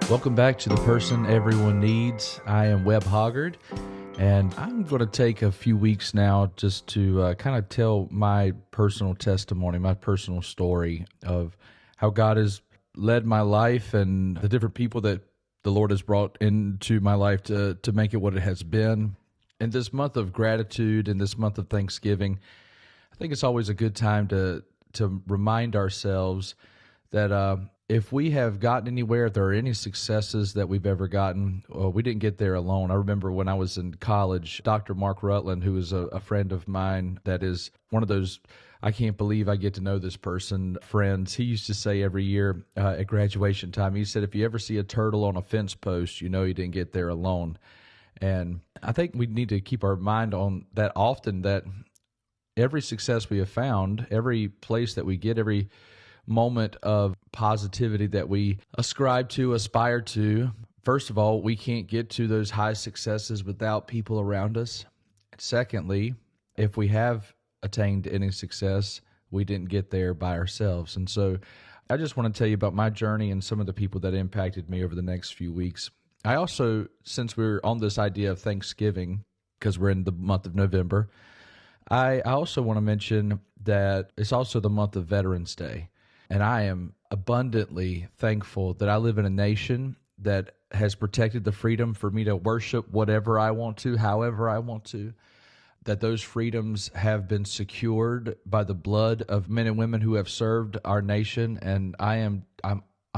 Welcome back to The Person Everyone Needs. I am Webb, and I'm going to take a few weeks now just to kind of tell my personal testimony, my personal story of how God has led my life and the different people that the Lord has brought into my life to make it what it has been. In this month of gratitude, in this month of Thanksgiving, I think it's always a good time to remind ourselves that if we have gotten anywhere, if there are any successes that we've ever gotten, we didn't get there alone. I remember when I was in college, Dr. Mark Rutland, who is a friend of mine that is one of those, I can't believe I get to know this person, friends. He used to say every year at graduation time, he said, if you ever see a turtle on a fence post, you know you didn't get there alone. And I think we need to keep our mind on that often, that every success we have found, every place that we get, every moment of positivity that we ascribe to, aspire to, first of all, we can't get to those high successes without people around us. Secondly, if we have attained any success, we didn't get there by ourselves. And so I just want to tell you about my journey and some of the people that impacted me over the next few weeks. I also, since we're on this idea of Thanksgiving, because we're in the month of November, I also want to mention that it's also the month of Veterans Day. And I am abundantly thankful that I live in a nation that has protected the freedom for me to worship whatever I want to, however I want to, that those freedoms have been secured by the blood of men and women who have served our nation. And I'm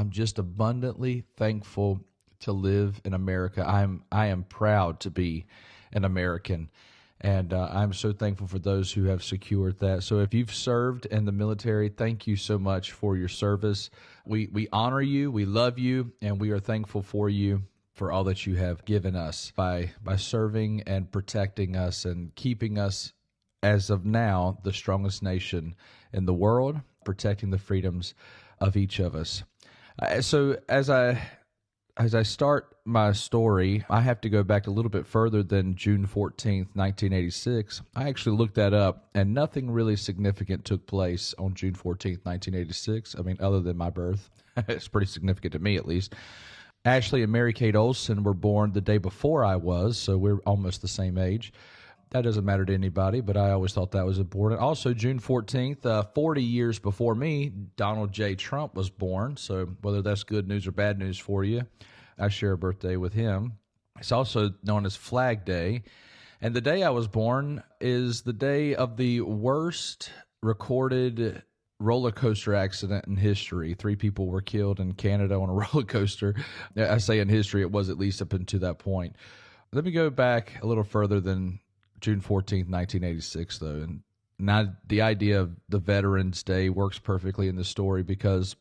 just abundantly thankful to live in America. I am proud to be an American. And I'm so thankful for those who have secured that. So if you've served in the military, thank you so much for your service. We honor you, we love you, and we are thankful for you for all that you have given us by serving and protecting us and keeping us, as of now, the strongest nation in the world, protecting the freedoms of each of us. So as I start my story, I have to go back a little bit further than June 14th, 1986. I actually looked that up, and nothing really significant took place on June 14th, 1986. I mean, other than my birth. It's pretty significant to me, at least. Ashley and Mary Kate Olsen were born the day before I was, so we're almost the same age. That doesn't matter to anybody, but I always thought that was important. Also, June 14th, 40 years before me, Donald J. Trump was born. So whether that's good news or bad news for you, I share a birthday with him. It's also known as Flag Day. And the day I was born is the day of the worst recorded roller coaster accident in history. 3 people were killed in Canada on a roller coaster. I say in history, it was at least up until that point. Let me go back a little further than June 14th, 1986, though. And now the idea of the Veterans Day works perfectly in this story because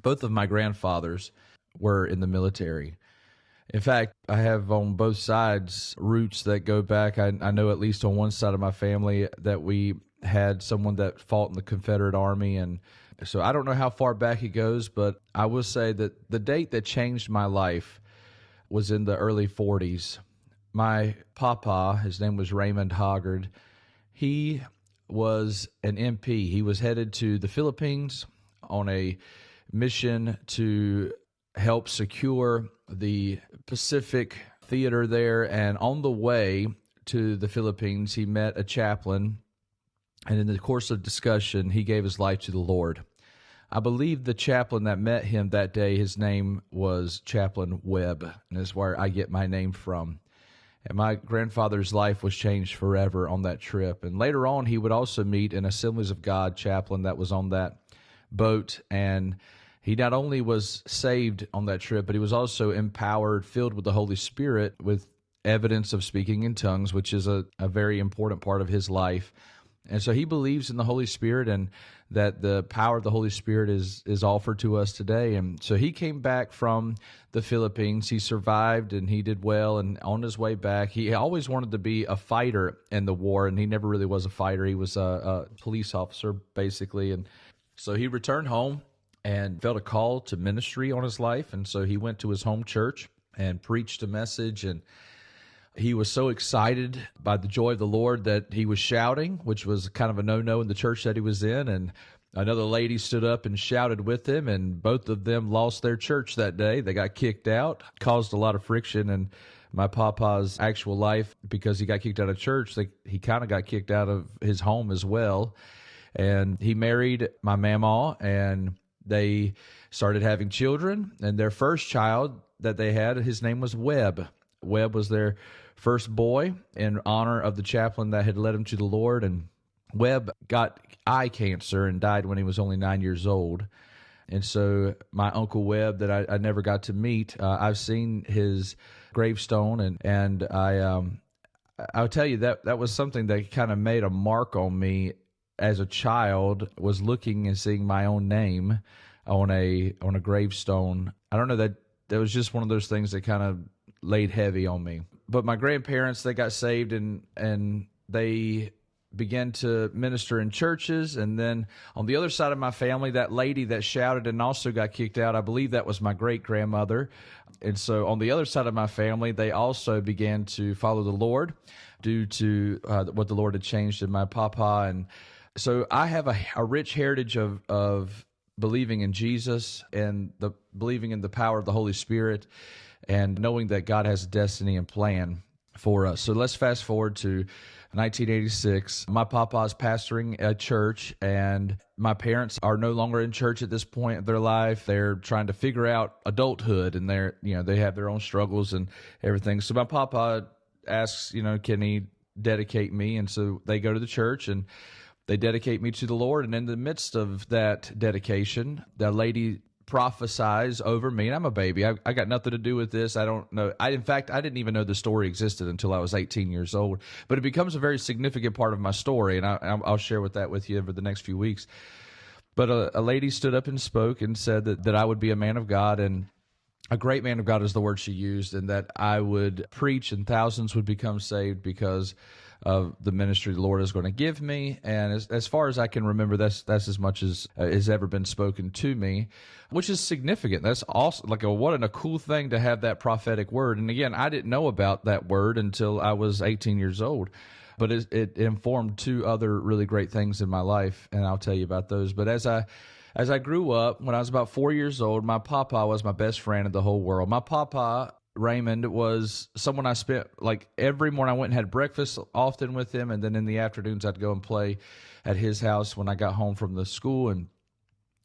both of my grandfathers were in the military. In fact, I have on both sides roots that go back. I know at least on one side of my family that we had someone that fought in the Confederate Army. And so I don't know how far back it goes, but I will say that the date that changed my life was in the early 40s. My papa, his name was Raymond Hoggard, he was an MP. He was headed to the Philippines on a mission to help secure the Pacific Theater there. And on the way to the Philippines, he met a chaplain. And in the course of discussion, he gave his life to the Lord. I believe the chaplain that met him that day, his name was Chaplain Webb, and that's where I get my name from. And my grandfather's life was changed forever on that trip. And later on, he would also meet an Assemblies of God chaplain that was on that boat. And he not only was saved on that trip, but he was also empowered, filled with the Holy Spirit, with evidence of speaking in tongues, which is a very important part of his life. And so he believes in the Holy Spirit and that the power of the Holy Spirit is offered to us today. And so he came back from the Philippines. He survived and he did well. And on his way back, he always wanted to be a fighter in the war, and he never really was a fighter. He was a police officer, basically. And so he returned home and felt a call to ministry on his life. And so he went to his home church and preached a message, and he was so excited by the joy of the Lord that he was shouting, which was kind of a no-no in the church that he was in. And Another lady stood up and shouted with him, and both of them lost their church that day. They got kicked out, caused a lot of friction in my papa's actual life because he got kicked out of church. He kind of got kicked out of his home as well. And he married my mamaw, and they started having children. And their first child that they had, his name was Webb. Webb was their first boy in honor of the chaplain that had led him to the Lord. And Webb got eye cancer and died when he was only 9 years old. And so my Uncle Webb that I never got to meet, I've seen his gravestone, and I'll tell you that was something that kind of made a mark on me as a child, was looking and seeing my own name on a gravestone. I don't know, that was just one of those things that kind of laid heavy on me. But my grandparents, they got saved and they began to minister in churches. And then on the other side of my family, that lady that shouted and also got kicked out, I believe that was my great-grandmother. And so on the other side of my family, they also began to follow the Lord due to what the Lord had changed in my papa. And so I have a rich heritage of believing in Jesus and believing in the power of the Holy Spirit and knowing that God has a destiny and plan for us. So let's fast forward to 1986. My papa is pastoring a church, and my parents are no longer in church at this point of their life. They're trying to figure out adulthood, and they have their own struggles and everything. So my papa asks, can he dedicate me? And so they go to the church and they dedicate me to the Lord. And in the midst of that dedication, the lady prophesies over me, and I'm a baby. I got nothing to do with this. I don't know. In fact, I didn't even know the story existed until I was 18 years old. But it becomes a very significant part of my story, and I'll share that with you over the next few weeks. But a lady stood up and spoke and said that I would be a man of God, and a great man of God is the word she used, and that I would preach and thousands would become saved because of the ministry the Lord is going to give me. And as far as I can remember, that's as much as has ever been spoken to me, which is significant. That's awesome. What a cool thing to have that prophetic word. And again, I didn't know about that word until I was 18 years old, but it informed two other really great things in my life, and I'll tell you about those. But as I grew up, when I was about 4 years old, my papa was my best friend in the whole world. My papa, Raymond, was someone I spent, every morning I went and had breakfast often with him, and then in the afternoons I'd go and play at his house when I got home from the school. And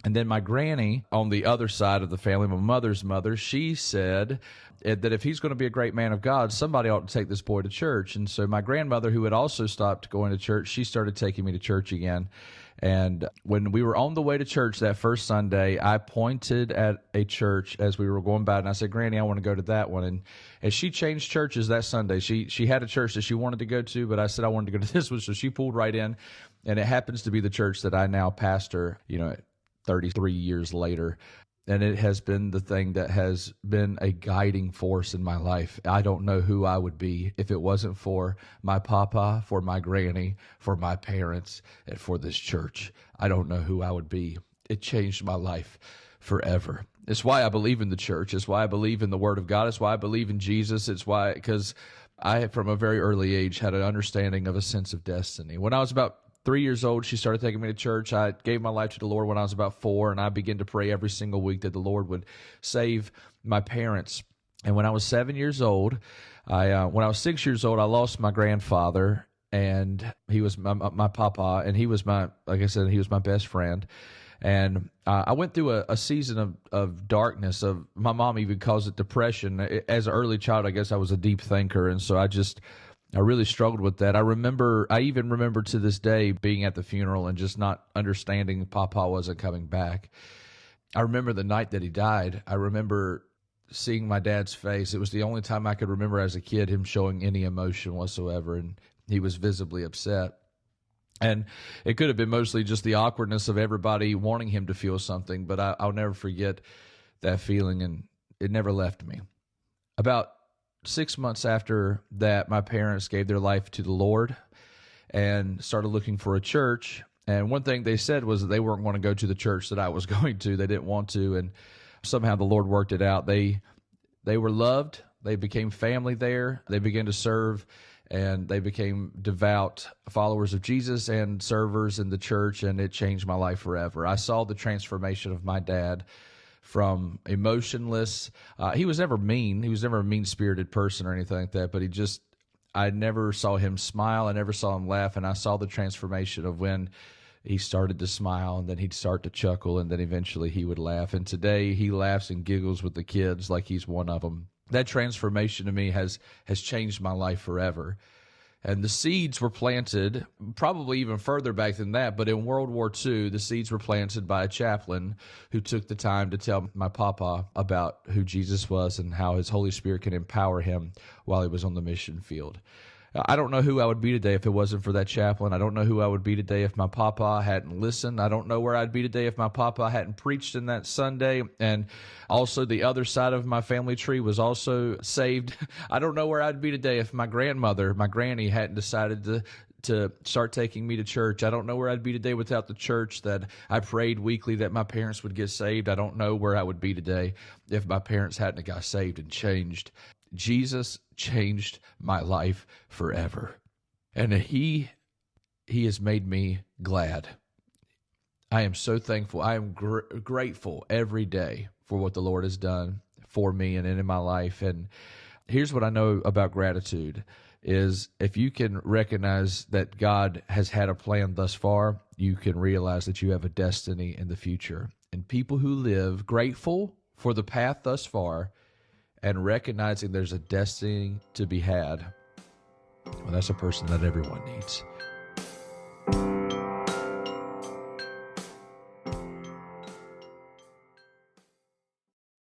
then my granny on the other side of the family, my mother's mother, she said that if he's going to be a great man of God, somebody ought to take this boy to church. And so my grandmother, who had also stopped going to church, she started taking me to church again. And when we were on the way to church that first Sunday, I pointed at a church as we were going by, and I said, "Granny, I want to go to that one." And she changed churches that Sunday. She had a church that she wanted to go to, but I said I wanted to go to this one, so she pulled right in. And it happens to be the church that I now pastor, 33 years later. And it has been the thing that has been a guiding force in my life. I don't know who I would be if it wasn't for my papa, for my granny, for my parents, and for this church. I don't know who I would be. It changed my life forever. It's why I believe in the church. It's why I believe in the Word of God. It's why I believe in Jesus. Because I, from a very early age, had an understanding of a sense of destiny. When I was about 3 years old, she started taking me to church. I gave my life to the Lord when I was about 4, and I began to pray every single week that the Lord would save my parents. And when I was 7 years old, when I was 6 years old, I lost my grandfather, and he was my papa, and he was like I said, he was my best friend. And I went through a season of darkness. My mom even calls it depression. As an early child, I guess I was a deep thinker, and so I really struggled with that. I even remember to this day being at the funeral and just not understanding Papa wasn't coming back. I remember the night that he died. I remember seeing my dad's face. It was the only time I could remember as a kid him showing any emotion whatsoever, and he was visibly upset. And it could have been mostly just the awkwardness of everybody wanting him to feel something, but I'll never forget that feeling, and it never left me. About 6 months after that, my parents gave their life to the Lord and started looking for a church. And one thing they said was that they weren't going to go to the church that I was going to. They didn't want to, and somehow the Lord worked it out. They were loved. They became family there. They began to serve, and they became devout followers of Jesus and servers in the church, and it changed my life forever. I saw the transformation of my dad from emotionless. He was never mean. He was never a mean-spirited person or anything like that, but I never saw him smile. I never saw him laugh, and I saw the transformation of when he started to smile, and then he'd start to chuckle, and then eventually he would laugh. And today he laughs and giggles with the kids like he's one of them. That transformation to me has changed my life forever. And the seeds were planted probably even further back than that, but in World War II, the seeds were planted by a chaplain who took the time to tell my papa about who Jesus was and how his Holy Spirit can empower him while he was on the mission field. I don't know who I would be today if it wasn't for that chaplain. I don't know who I would be today if my papa hadn't listened. I don't know where I'd be today if my papa hadn't preached in that Sunday. And also the other side of my family tree was also saved. I don't know where I'd be today if my grandmother, my granny, hadn't decided to start taking me to church. I don't know where I'd be today without the church that I prayed weekly that my parents would get saved. I don't know where I would be today if my parents hadn't got saved and changed. Jesus changed my life forever. And he has made me glad. I am so thankful. I am grateful every day for what the Lord has done for me and in my life. And here's what I know about gratitude is if you can recognize that God has had a plan thus far, you can realize that you have a destiny in the future. And people who live grateful for the path thus far and recognizing there's a destiny to be had, well, that's a person that everyone needs.